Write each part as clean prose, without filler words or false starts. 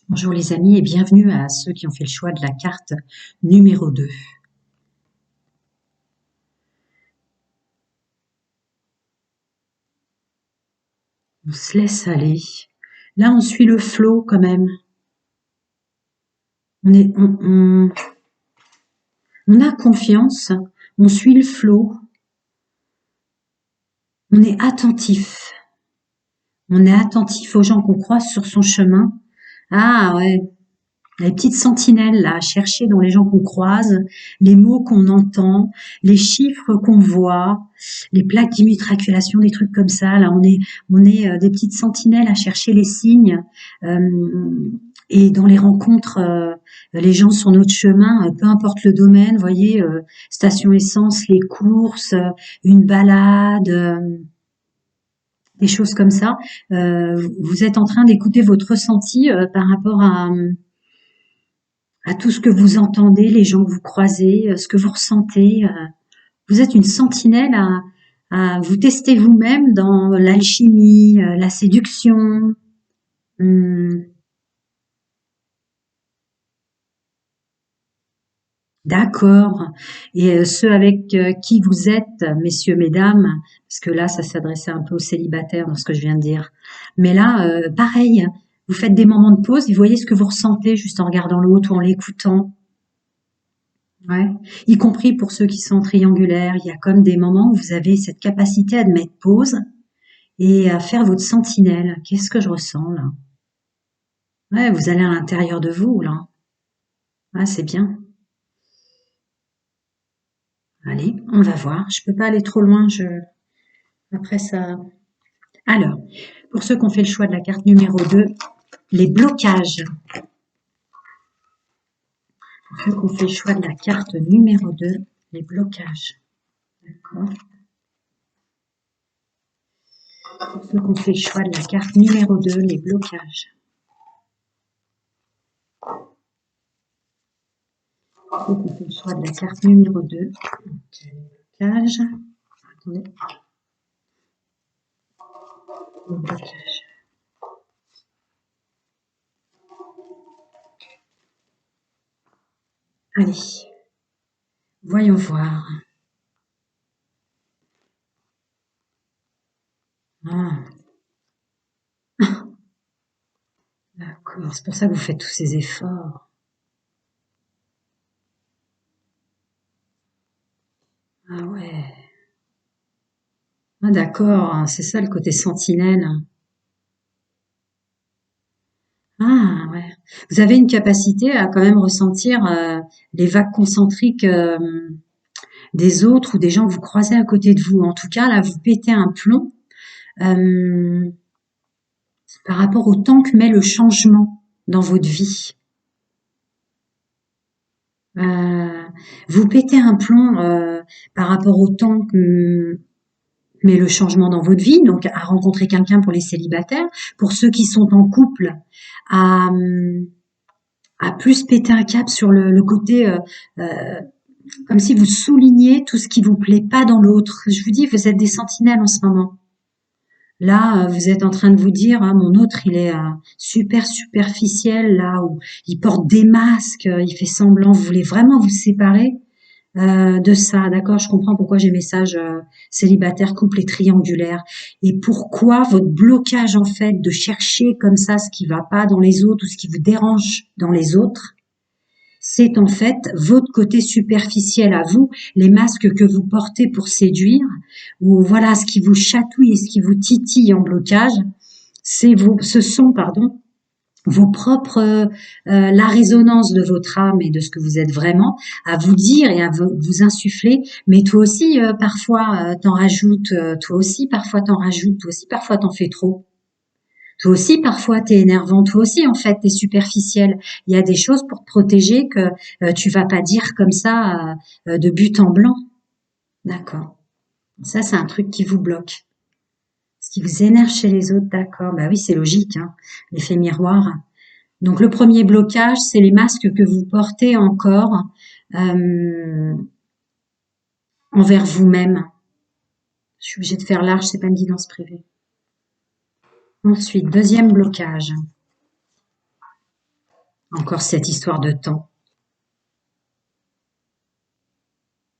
Bonjour les amis et bienvenue à ceux qui ont fait le choix de la carte numéro 2. On se laisse aller. Là, on suit le flow quand même. On a confiance, on suit le flow, on est attentif. On est attentif aux gens qu'on croise sur son chemin. Ah ouais, les petites sentinelles là, à chercher dans les gens qu'on croise, les mots qu'on entend, les chiffres qu'on voit, les plaques d'immatriculation, des trucs comme ça. Là, on est des petites sentinelles à chercher les signes. Et dans les rencontres, les gens sur notre chemin, peu importe le domaine, voyez, station essence, les courses, une balade. Des choses comme ça, vous êtes en train d'écouter votre ressenti par rapport à tout ce que vous entendez, les gens que vous croisez, ce que vous ressentez. Vous êtes une sentinelle à vous tester vous-même dans l'alchimie, la séduction. D'accord. Et ceux avec qui vous êtes, messieurs, mesdames, parce que là, ça s'adressait un peu aux célibataires dans ce que je viens de dire. Mais là, pareil, vous faites des moments de pause et vous voyez ce que vous ressentez juste en regardant l'autre ou en l'écoutant. Ouais. Y compris pour ceux qui sont triangulaires, il y a comme des moments où vous avez cette capacité à te mettre pause et à faire votre sentinelle. Qu'est-ce que je ressens là? Ouais, vous allez à l'intérieur de vous là. Ouais, c'est bien. Allez, on va voir. Je peux pas aller trop loin. Après ça. Alors, pour ceux qui ont fait le choix de la carte numéro 2, les blocages. Pour ceux qui ont fait le choix de la carte numéro 2, les blocages. D'accord. Pour ceux qui ont fait le choix de la carte numéro 2, les blocages. Pour ceux qui ont fait le choix de la carte numéro 2, les blocages. Attendez. Les blocages. Allez, voyons voir. Ah, d'accord, c'est pour ça que vous faites tous ces efforts. Ah ouais. Ah d'accord, c'est ça le côté sentinelle. Ah ouais. Vous avez une capacité à quand même ressentir les vagues concentriques des autres ou des gens que vous croisez à côté de vous. En tout cas, là, vous pétez un plomb euh, par rapport au temps que met le changement dans votre vie. Euh, Vous pétez un plomb par rapport au temps que met le changement dans votre vie, donc à rencontrer quelqu'un pour les célibataires, pour ceux qui sont en couple, à, à plus péter un cap sur le côté comme si vous souligniez tout ce qui vous plaît pas dans l'autre. Je vous dis, vous êtes des sentinelles en ce moment. Là, vous êtes en train de vous dire, ah, mon autre, il est super superficiel, là, où il porte des masques, il fait semblant. Vous voulez vraiment vous séparer de ça, d'accord? Je comprends pourquoi j'ai message célibataire, couple et triangulaire. Et pourquoi votre blocage, en fait, de chercher comme ça ce qui va pas dans les autres ou ce qui vous dérange dans les autres, c'est en fait votre côté superficiel à vous, les masques que vous portez pour séduire, ou voilà ce qui vous chatouille et ce qui vous titille en blocage, ce sont, pardon, vos propres, la résonance de votre âme et de ce que vous êtes vraiment, à vous dire et à vous insuffler. Mais toi aussi, parfois, t'en rajoutes, toi aussi, parfois t'en rajoutes, toi aussi, parfois t'en fais trop. Toi aussi, parfois, t'es énervant. Toi aussi, en fait, t'es superficiel. Il y a des choses pour te protéger que tu vas pas dire comme ça de but en blanc. D'accord. Ça, c'est un truc qui vous bloque. Ce qui vous énerve chez les autres, d'accord. Bah oui, c'est logique, hein. L'effet miroir. Donc, le premier blocage, c'est les masques que vous portez encore euh, envers vous-même. Je suis obligée de faire large, c'est pas une guidance privée. Ensuite, deuxième blocage. Encore cette histoire de temps.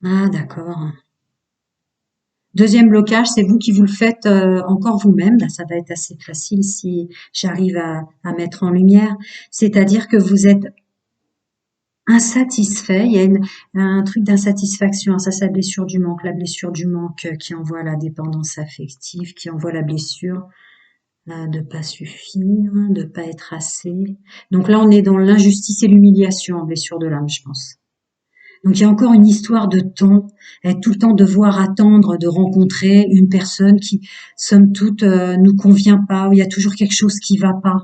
Ah, d'accord. Deuxième blocage, c'est vous qui vous le faites encore vous-même. Là, ça va être assez facile si j'arrive à mettre en lumière. C'est-à-dire que vous êtes insatisfait. Il y a un truc d'insatisfaction. Ça, c'est la blessure du manque. La blessure du manque qui envoie la dépendance affective, qui envoie la blessure de pas suffire, de pas être assez. Donc là, on est dans l'injustice et l'humiliation en blessure de l'âme, je pense. Donc il y a encore une histoire de temps, être tout le temps devoir attendre de rencontrer une personne qui, somme toute, nous convient pas, où il y a toujours quelque chose qui va pas.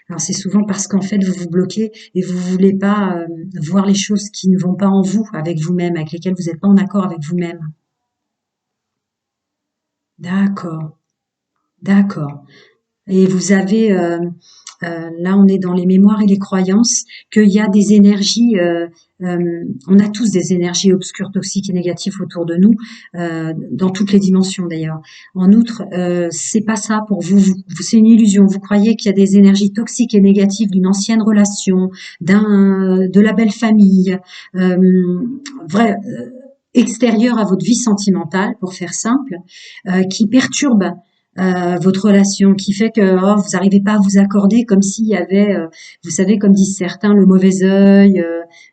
Alors c'est souvent parce qu'en fait vous vous bloquez et vous voulez pas voir les choses qui ne vont pas en vous, avec vous-même, avec lesquelles vous n'êtes pas en accord avec vous-même. D'accord, d'accord. Et vous avez, là on est dans les mémoires et les croyances, qu'il y a des énergies, on a tous des énergies obscures, toxiques et négatives autour de nous, dans toutes les dimensions d'ailleurs. En outre, c'est pas ça pour vous, c'est une illusion. Vous croyez qu'il y a des énergies toxiques et négatives d'une ancienne relation, de la belle famille, vrai, extérieure à votre vie sentimentale, pour faire simple, qui perturbent votre relation, qui fait que vous n'arrivez pas à vous accorder, comme s'il y avait, vous savez, comme disent certains, le mauvais œil,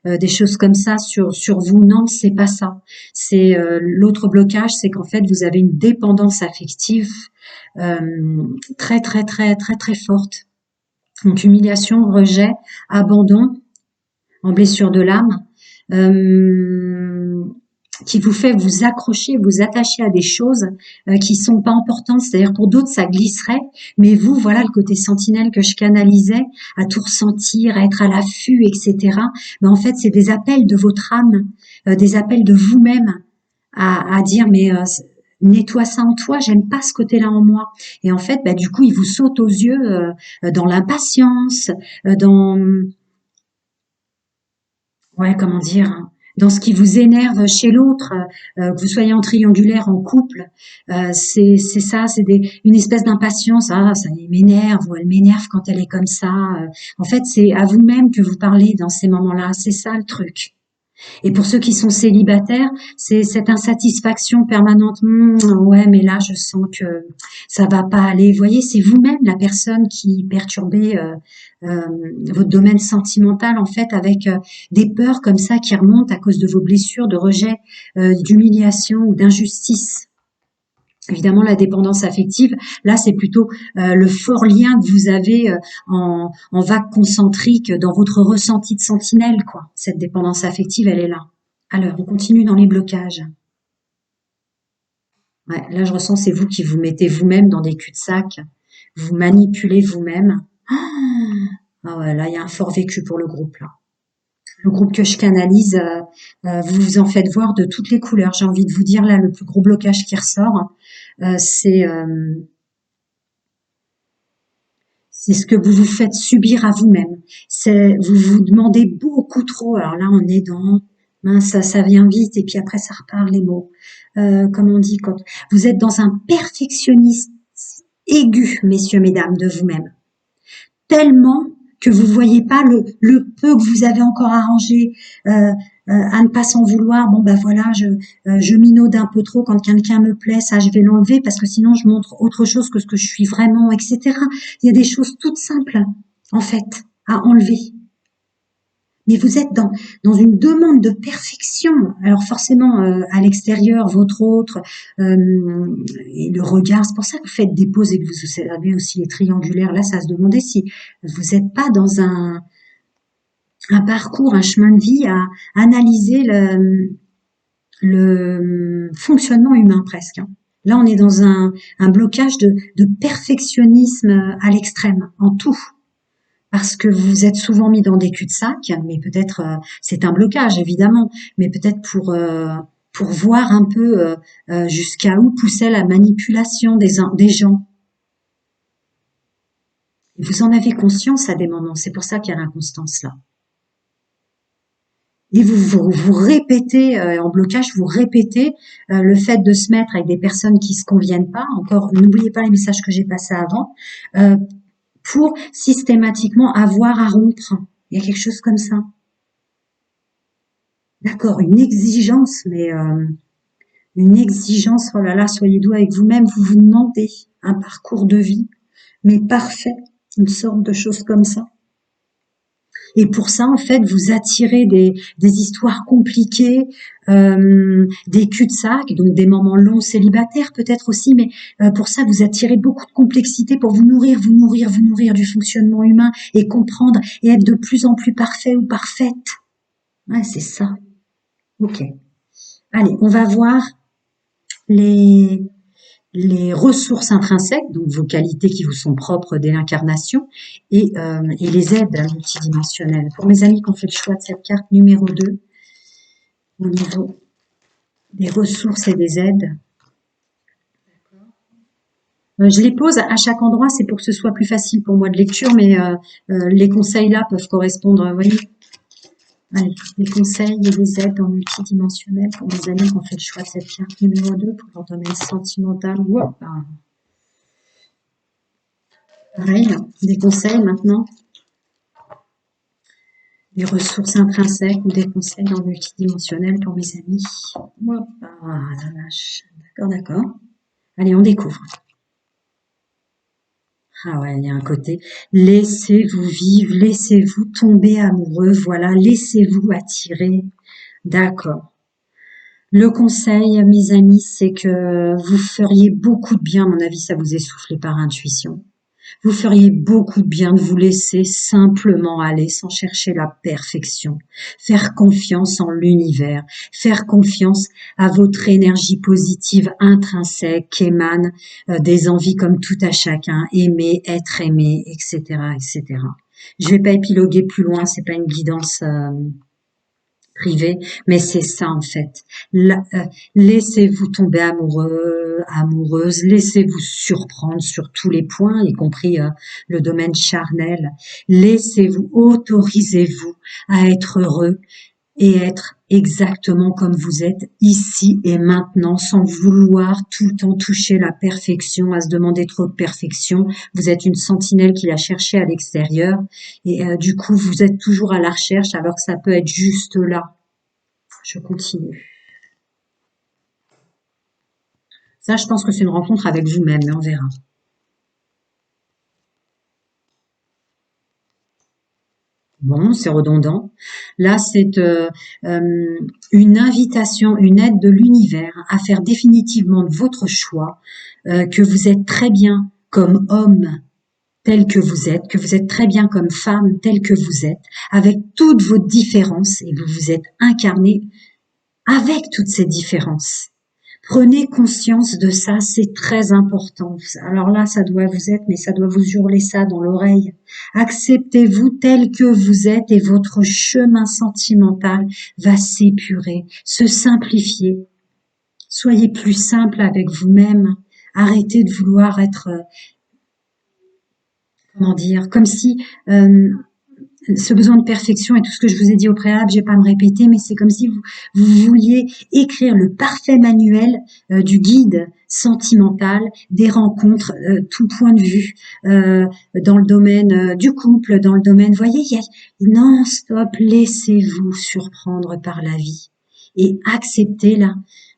des choses comme ça sur vous. Non, c'est pas ça. C'est l'autre blocage, c'est qu'en fait vous avez une dépendance affective euh, très très très très très forte. Donc humiliation, rejet, abandon, en blessure de l'âme. Euh, qui vous fait vous accrocher, vous attacher à des choses qui sont pas importantes. C'est-à-dire pour d'autres ça glisserait, mais vous, voilà le côté sentinelle que je canalisais, à tout ressentir, à être à l'affût, etc. Mais en fait, c'est des appels de votre âme, des appels de vous-même à dire mais nettoie ça en toi, j'aime pas ce côté-là en moi. Et en fait, bah, du coup, il vous saute aux yeux dans l'impatience, dans ouais, comment dire, hein, dans ce qui vous énerve chez l'autre, que vous soyez en triangulaire, en couple, c'est ça, c'est une espèce d'impatience. Ah, ça m'énerve ou elle m'énerve quand elle est comme ça. En fait, c'est à vous-même que vous parlez dans ces moments-là. C'est ça le truc. Et pour ceux qui sont célibataires, c'est cette insatisfaction permanente. Ouais, mais là, je sens que ça va pas aller. Vous voyez, c'est vous-même la personne qui perturbez euh, votre domaine sentimental, en fait, avec des peurs comme ça qui remontent à cause de vos blessures de rejet, d'humiliation ou d'injustice. Évidemment, la dépendance affective, là, c'est plutôt le fort lien que vous avez en vague concentrique dans votre ressenti de sentinelle, quoi. Cette dépendance affective, elle est là. Alors, on continue dans les blocages. Ouais, là, je ressens, c'est vous qui vous mettez vous-même dans des cul-de-sac. Vous manipulez vous-même. Ah ouais, là, il y a un fort vécu pour le groupe, là. Le groupe que je canalise, vous vous en faites voir de toutes les couleurs. J'ai envie de vous dire, là, le plus gros blocage qui ressort, c'est c'est ce que vous vous faites subir à vous-même. C'est, vous vous demandez beaucoup trop. Alors là, on est dans, mince, ça vient vite et puis après ça repart les mots. Comme on dit, quand vous êtes dans un perfectionnisme aigu, messieurs, mesdames, de vous-même, tellement que vous voyez pas le peu que vous avez encore arrangé, à ne pas s'en vouloir. Bon ben voilà, je minaude un peu trop quand quelqu'un me plaît, ça je vais l'enlever parce que sinon je montre autre chose que ce que je suis vraiment, etc. Il y a des choses toutes simples en fait à enlever. Mais vous êtes dans une demande de perfection. Alors forcément, à l'extérieur, votre autre, et le regard, c'est pour ça que vous faites des pauses et que vous observez aussi les triangulaires. Là, ça se demandait si vous n'êtes pas dans un parcours, un chemin de vie à analyser le fonctionnement humain presque, hein. Là, on est dans un blocage de perfectionnisme à l'extrême, en tout. Parce que vous vous êtes souvent mis dans des cul-de-sac, mais peut-être c'est un blocage évidemment, mais peut-être pour voir un peu jusqu'à où poussait la manipulation des gens. Et vous en avez conscience à des moments, c'est pour ça qu'il y a l'inconstance là. Et vous répétez en blocage, vous répétez le fait de se mettre avec des personnes qui se conviennent pas. Encore, n'oubliez pas les messages que j'ai passés avant, pour systématiquement avoir à rompre. Il y a quelque chose comme ça. D'accord, une exigence, mais une exigence, oh là là, soyez doux avec vous-même, vous vous demandez un parcours de vie, mais parfait, une sorte de chose comme ça. Et pour ça, en fait, vous attirez des histoires compliquées, des cul-de-sac, donc des moments longs célibataires peut-être aussi, mais pour ça, vous attirez beaucoup de complexité pour vous nourrir, vous nourrir, vous nourrir du fonctionnement humain et comprendre et être de plus en plus parfait ou parfaite. Ouais, c'est ça. Ok. Allez, on va voir les, les ressources intrinsèques, donc vos qualités qui vous sont propres dès l'incarnation, et les aides multidimensionnelles. Pour mes amis qui ont fait le choix de cette carte numéro 2, au niveau des ressources et des aides, je les pose à chaque endroit, c'est pour que ce soit plus facile pour moi de lecture, mais les conseils là peuvent correspondre, vous voyez. Allez, des conseils et des aides en multidimensionnel pour mes amis qui ont fait le choix de cette carte numéro 2 pour leur domaine sentimental. Wow. Pareil, des conseils maintenant, des ressources intrinsèques ou des conseils en multidimensionnel pour mes amis. Hop, ah la vache. D'accord, d'accord. Allez, on découvre. Ah ouais, il y a un côté. Laissez-vous vivre, laissez-vous tomber amoureux, voilà, laissez-vous attirer. D'accord. Le conseil, mes amis, c'est que vous feriez beaucoup de bien, à mon avis, ça vous est soufflé par intuition. Vous feriez beaucoup de bien de vous laisser simplement aller sans chercher la perfection. Faire confiance en l'univers, faire confiance à votre énergie positive intrinsèque qui émane des envies comme tout à chacun, aimer, être aimé, etc., etc. Je vais pas épiloguer plus loin, c'est pas une guidance privé, mais c'est ça en fait. Laissez-vous tomber amoureux, amoureuse, laissez-vous surprendre sur tous les points, y compris le domaine charnel. Laissez-vous, autorisez-vous à être heureux et être exactement comme vous êtes ici et maintenant, sans vouloir tout le temps toucher la perfection, à se demander trop de perfection. Vous êtes une sentinelle qui l'a cherché à l'extérieur et du coup, vous êtes toujours à la recherche alors que ça peut être juste là. Je continue. Ça, je pense que c'est une rencontre avec vous-même, mais on verra. Bon, c'est redondant. Là, c'est une invitation, une aide de l'univers à faire définitivement de votre choix que vous êtes très bien comme homme tel que vous êtes très bien comme femme tel que vous êtes, avec toutes vos différences, et vous vous êtes incarné avec toutes ces différences. Prenez conscience de ça, c'est très important. Alors là, ça doit vous être, mais ça doit vous hurler ça dans l'oreille. Acceptez-vous tel que vous êtes et votre chemin sentimental va s'épurer, se simplifier. Soyez plus simple avec vous-même. Arrêtez de vouloir être, comment dire, comme si ce besoin de perfection et tout ce que je vous ai dit au préalable, je vais pas me répéter, mais c'est comme si vous vouliez écrire le parfait manuel du guide sentimental, des rencontres, tout point de vue, dans le domaine du couple, dans le domaine, voyez, non, stop, laissez-vous surprendre par la vie et acceptez-la.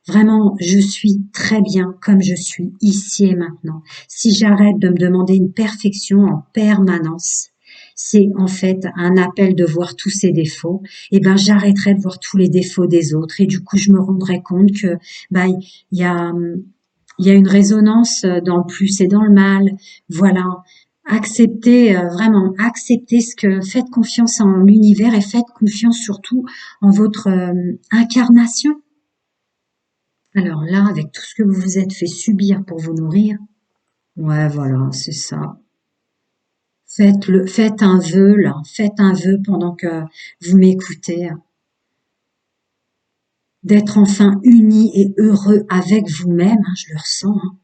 Vraiment, je suis très bien comme je suis ici et maintenant. Si j'arrête de me demander une perfection en permanence, c'est en fait un appel de voir tous ses défauts, et ben j'arrêterai de voir tous les défauts des autres et du coup je me rendrai compte que ben il y a une résonance dans le plus et dans le mal. Voilà, acceptez vraiment acceptez ce que faites confiance en l'univers et faites confiance surtout en votre incarnation. Alors là, avec tout ce que vous vous êtes fait subir pour vous nourrir, ouais voilà, c'est ça. Faites un vœu là, faites un vœu pendant que vous m'écoutez, d'être enfin unis et heureux avec vous-même, hein, je le ressens, hein,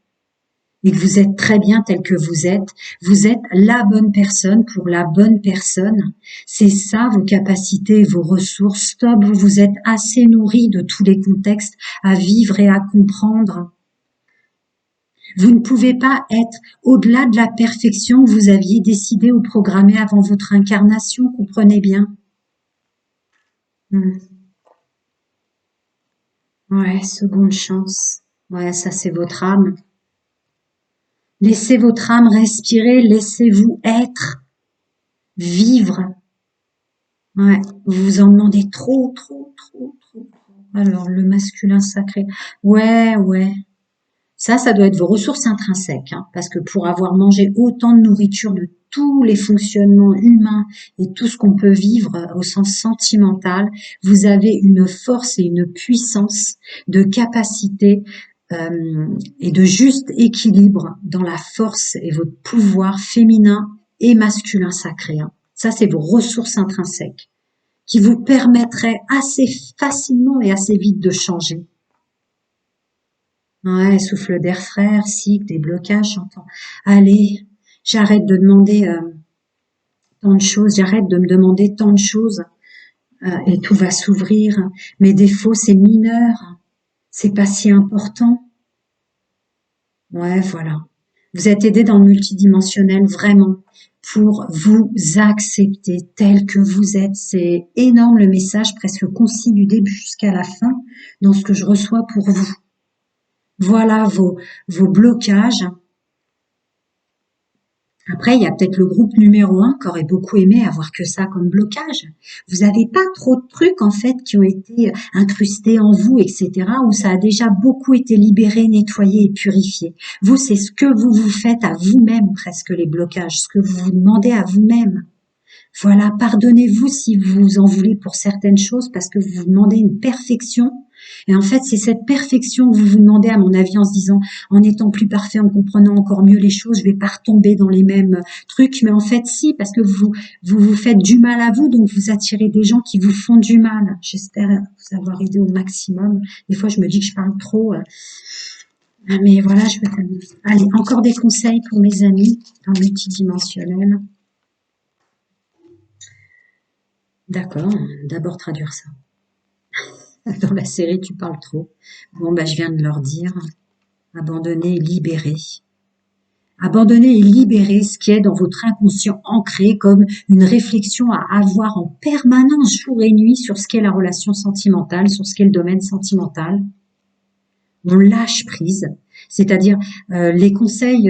et que vous êtes très bien tel que vous êtes la bonne personne pour la bonne personne. C'est ça vos capacités, vos ressources. Stop, vous vous êtes assez nourris de tous les contextes à vivre et à comprendre. Vous ne pouvez pas être au-delà de la perfection que vous aviez décidé ou programmé avant votre incarnation, comprenez bien. Hmm. Ouais, seconde chance. Ouais, ça c'est votre âme. Laissez votre âme respirer, laissez-vous être, vivre. Ouais, vous vous en demandez trop, trop, trop, trop, trop. Alors, le masculin sacré. Ouais, ouais. Ça doit être vos ressources intrinsèques, hein, parce que pour avoir mangé autant de nourriture de tous les fonctionnements humains et tout ce qu'on peut vivre au sens sentimental, vous avez une force et une puissance de capacité et de juste équilibre dans la force et votre pouvoir féminin et masculin sacré, hein. Ça, c'est vos ressources intrinsèques qui vous permettraient assez facilement et assez vite de changer. Ouais, souffle d'air frère, cycle, des blocages, j'entends. Allez, j'arrête de demander tant de choses, j'arrête de me demander tant de choses et tout va s'ouvrir. Mes défauts, c'est mineur, c'est pas si important. Ouais, voilà. Vous êtes aidé dans le multidimensionnel vraiment pour vous accepter tel que vous êtes. C'est énorme le message, presque concis du début jusqu'à la fin dans ce que je reçois pour vous. Voilà vos blocages. Après, il y a peut-être le groupe numéro un qui aurait beaucoup aimé avoir que ça comme blocage. Vous n'avez pas trop de trucs, en fait, qui ont été incrustés en vous, etc., où ça a déjà beaucoup été libéré, nettoyé et purifié. Vous, c'est ce que vous vous faites à vous-même, presque les blocages, ce que vous vous demandez à vous-même. Voilà, pardonnez-vous si vous en voulez pour certaines choses parce que vous vous demandez une perfection. Et en fait, c'est cette perfection que vous vous demandez, à mon avis, en se disant, en étant plus parfait, en comprenant encore mieux les choses, je vais pas retomber dans les mêmes trucs. Mais en fait, si, parce que vous faites du mal à vous, donc vous attirez des gens qui vous font du mal. J'espère vous avoir aidé au maximum. Des fois, je me dis que je parle trop. Mais voilà, je vais terminer. Allez, encore des conseils pour mes amis dans le multidimensionnel. D'accord, d'abord traduire ça. Dans la série, tu parles trop. Bon, bah, je viens de leur dire. Abandonner et libérer. Abandonner et libérer ce qui est dans votre inconscient ancré comme une réflexion à avoir en permanence, jour et nuit, sur ce qu'est la relation sentimentale, sur ce qu'est le domaine sentimental. On lâche prise, c'est-à-dire les conseils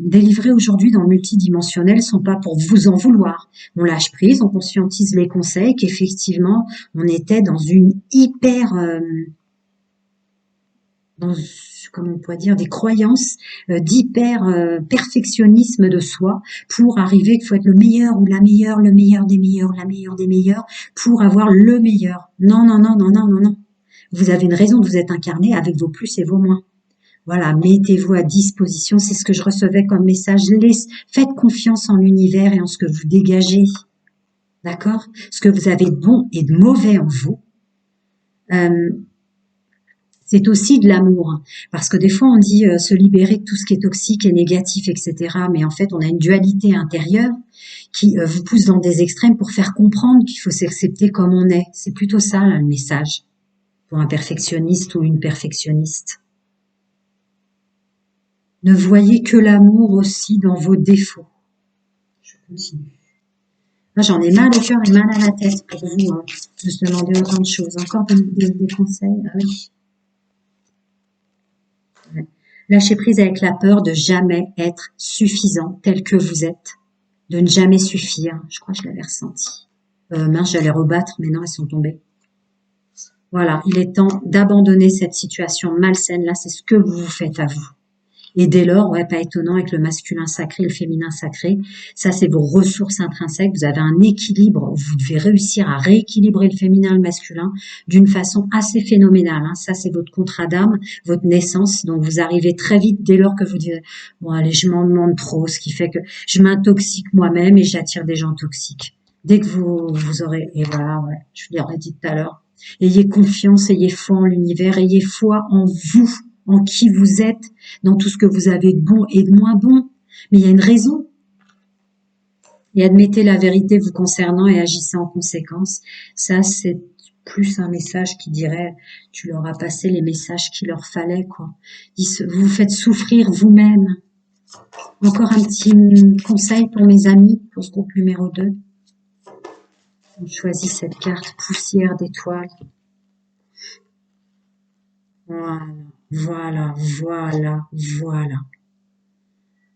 délivrés aujourd'hui dans le multidimensionnel sont pas pour vous en vouloir. On lâche prise, on conscientise les conseils qu'effectivement on était dans une hyper dans, comment on pourrait dire, des croyances d'hyper perfectionnisme de soi pour arriver qu'il faut être le meilleur ou la meilleure, le meilleur des meilleurs, la meilleure des meilleurs pour avoir le meilleur. Non, non, non, non, non, non, non. Vous avez une raison de vous être incarné avec vos plus et vos moins. Voilà, mettez-vous à disposition. C'est ce que je recevais comme message. Faites confiance en l'univers et en ce que vous dégagez. D'accord? Ce que vous avez de bon et de mauvais en vous. C'est aussi de l'amour. Parce que des fois, on dit se libérer de tout ce qui est toxique et négatif, etc. Mais en fait, on a une dualité intérieure qui vous pousse dans des extrêmes pour faire comprendre qu'il faut s'accepter comme on est. C'est plutôt ça, là, le message, pour un perfectionniste ou une perfectionniste. Ne voyez que l'amour aussi dans vos défauts. Je continue. Moi, j'en ai mal au cœur et mal à la tête pour vous, hein, de se demander autant de choses. Encore des conseils? Ah oui. Ouais. Lâchez prise avec la peur de jamais être suffisant tel que vous êtes, de ne jamais suffire. Je crois que je l'avais ressenti. Mince, j'allais rebattre, mais non, elles sont tombées. Voilà, il est temps d'abandonner cette situation malsaine. Là, c'est ce que vous vous faites à vous. Et dès lors, ouais, pas étonnant avec le masculin sacré et le féminin sacré. Ça, c'est vos ressources intrinsèques. Vous avez un équilibre. Vous devez réussir à rééquilibrer le féminin et le masculin d'une façon assez phénoménale, hein. Ça, c'est votre contrat d'âme, votre naissance. Donc, vous arrivez très vite dès lors que vous dites, bon, allez, je m'en demande trop, ce qui fait que je m'intoxique moi-même et j'attire des gens toxiques. Dès que vous aurez, et voilà, ouais, je vous l'aurais dit tout à l'heure. Ayez confiance, ayez foi en l'univers, ayez foi en vous, en qui vous êtes, dans tout ce que vous avez de bon et de moins bon. Mais il y a une raison. Et admettez la vérité vous concernant et agissez en conséquence. Ça, c'est plus un message qui dirait, tu leur as passé les messages qu'il leur fallait, quoi. Vous vous faites souffrir vous-même. Encore un petit conseil pour mes amis, pour ce groupe numéro 2. On choisit cette carte poussière d'étoiles. Voilà, voilà, voilà, voilà.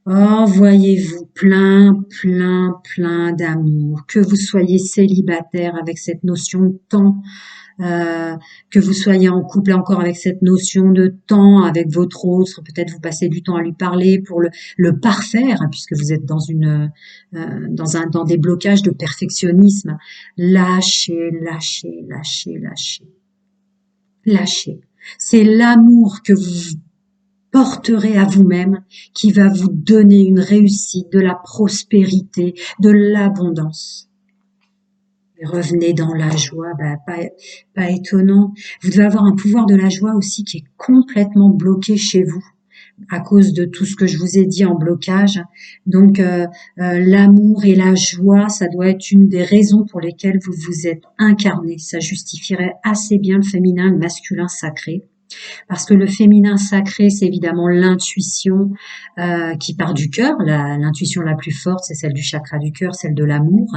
Oh, voyez-vous plein, plein, plein d'amour. Que vous soyez célibataire avec cette notion de temps, que vous soyez en couple encore avec cette notion de temps avec votre autre, peut-être vous passez du temps à lui parler pour le parfaire, hein, puisque vous êtes dans des blocages de perfectionnisme. Lâchez, lâchez, lâchez, lâchez, lâchez. C'est l'amour que vous porterez à vous-même qui va vous donner une réussite, de la prospérité, de l'abondance. Et revenez dans la joie, pas étonnant. Vous devez avoir un pouvoir de la joie aussi qui est complètement bloqué chez vous à cause de tout ce que je vous ai dit en blocage. Donc l'amour et la joie, ça doit être une des raisons pour lesquelles vous vous êtes incarné. Ça justifierait assez bien le féminin et le masculin sacré. Parce que le féminin sacré, c'est évidemment l'intuition qui part du cœur. L'intuition la plus forte, c'est celle du chakra du cœur, celle de l'amour.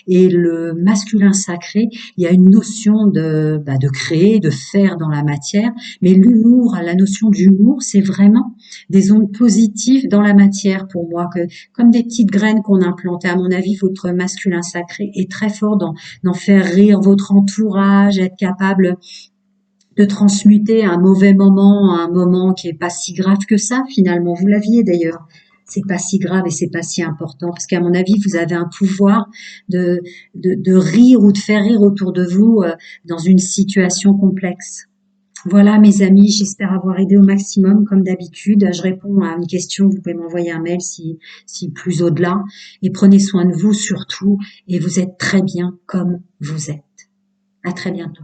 Et le masculin sacré, il y a une notion de créer, de faire dans la matière. Mais l'humour, la notion d'humour, c'est vraiment des ondes positives dans la matière pour moi, comme des petites graines qu'on a implantées. À mon avis, votre masculin sacré est très fort d'en faire rire votre entourage, être capable de transmuter un mauvais moment à un moment qui est pas si grave que ça, finalement. Vous l'aviez d'ailleurs. C'est pas si grave et c'est pas si important parce qu'à mon avis, vous avez un pouvoir de rire ou de faire rire autour de vous dans une situation complexe. Voilà, mes amis, j'espère avoir aidé au maximum, comme d'habitude. Je réponds à une question, vous pouvez m'envoyer un mail si plus au-delà. Et prenez soin de vous surtout, et vous êtes très bien comme vous êtes. À très bientôt.